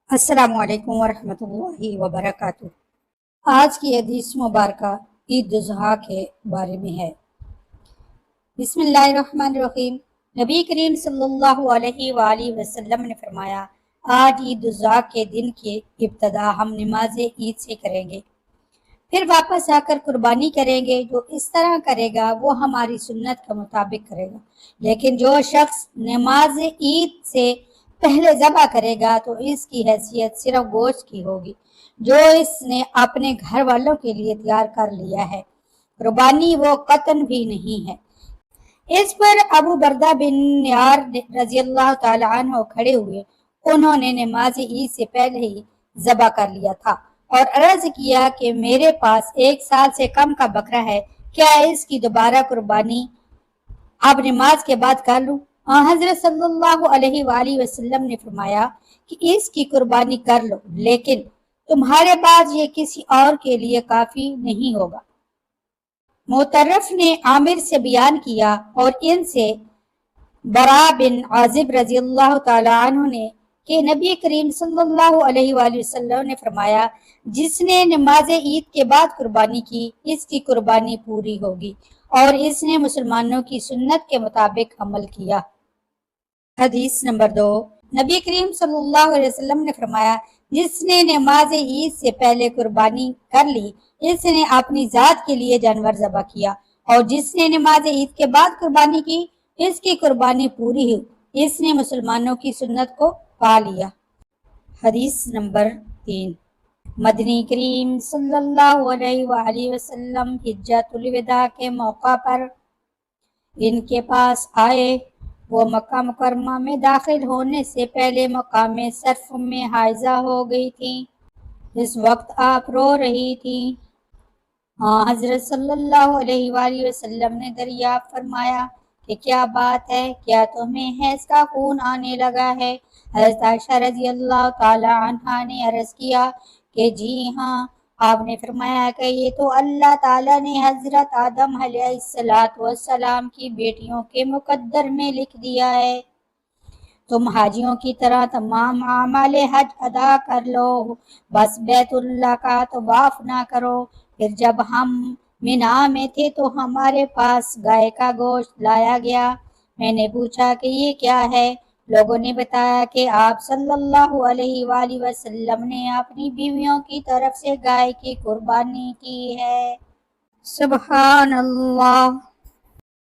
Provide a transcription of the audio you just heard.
السلام علیکم ورحمۃ اللہ وبرکاتہ۔ آج کی حدیث مبارکہ عید الاضحیٰ کے بارے میں ہے۔ بسم اللہ الرحمن الرحیم۔ نبی کریم صلی اللہ علیہ وآلہ وسلم نے فرمایا، آج عید الاضحیٰ کے دن کی ابتدا ہم نماز عید سے کریں گے، پھر واپس آ کر قربانی کریں گے۔ جو اس طرح کرے گا وہ ہماری سنت کے مطابق کرے گا، لیکن جو شخص نماز عید سے پہلے ذبح کرے گا تو اس کی حیثیت صرف گوشت کی ہوگی جو اس نے اپنے گھر والوں کے لیے تیار کر لیا ہے، قربانی وہ قطعاً بھی نہیں ہے۔ اس پر ابو بردہ بن نیار رضی اللہ تعالی عنہ کھڑے ہوئے۔ انہوں نے نماز عید سے پہلے ہی ذبح کر لیا تھا اور عرض کیا کہ میرے پاس 1 سال سے کم کا بکرا ہے، کیا اس کی دوبارہ قربانی اب نماز کے بعد کر لوں؟ حضرت صلی اللہ علیہ وآلہ وسلم نے فرمایا کہ اس کی قربانی کر لو، لیکن تمہارے بعد یہ کسی اور کے لیے کافی نہیں ہوگا۔ معترف نے عامر سے بیان کیا اور ان سے برا بن عازب رضی اللہ تعالی عنہ نے کہ نبی کریم صلی اللہ علیہ وآلہ وسلم نے فرمایا، جس نے نماز عید کے بعد قربانی کی اس کی قربانی پوری ہوگی اور اس نے مسلمانوں کی سنت کے مطابق عمل کیا۔ حدیث نمبر 2۔ نبی کریم صلی اللہ علیہ وسلم نے فرمایا، جس نے نماز عید سے پہلے قربانی کر لی اس نے اپنی ذات کے لیے جانور ذبح کیا، اور جس نے نماز عید کے بعد قربانی کی اس کی قربانی پوری ہوئی، اس نے مسلمانوں کی سنت کو پا لیا۔ حدیث نمبر 3۔ مدنی کریم صلی اللہ علیہ وآلہ وسلم حجۃ الوداع کے موقع پر ان کے پاس آئے۔ وہ مکہ مکرمہ میں داخل ہونے سے پہلے مقام صرف میں حائضہ ہو گئی تھیں۔ اس وقت آپ رو رہی تھیں۔ حضرت صلی اللہ علیہ وآلہ وسلم نے دریافت فرمایا کہ کیا بات ہے، کیا تمہیں حیض کا خون آنے لگا ہے؟ حضرت عائشہ رضی اللہ تعالی عنہا نے عرض کیا کہ جی ہاں۔ آپ نے فرمایا کہ یہ تو اللہ تعالیٰ نے حضرت آدم علیہ السلام کی بیٹیوں کے مقدر میں لکھ دیا ہے۔ تم حاجیوں کی طرح تمام اعمال حج ادا کر لو، بس بیت اللہ کا طواف نہ کرو۔ پھر جب ہم مینا میں تھے تو ہمارے پاس گائے کا گوشت لایا گیا۔ میں نے پوچھا کہ یہ کیا ہے؟ لوگوں نے بتایا کہ آپ صلی اللہ علیہ وآلہ وسلم نے اپنی بیویوں کی طرف سے گائے کی قربانی کی ہے۔ سبحان اللہ۔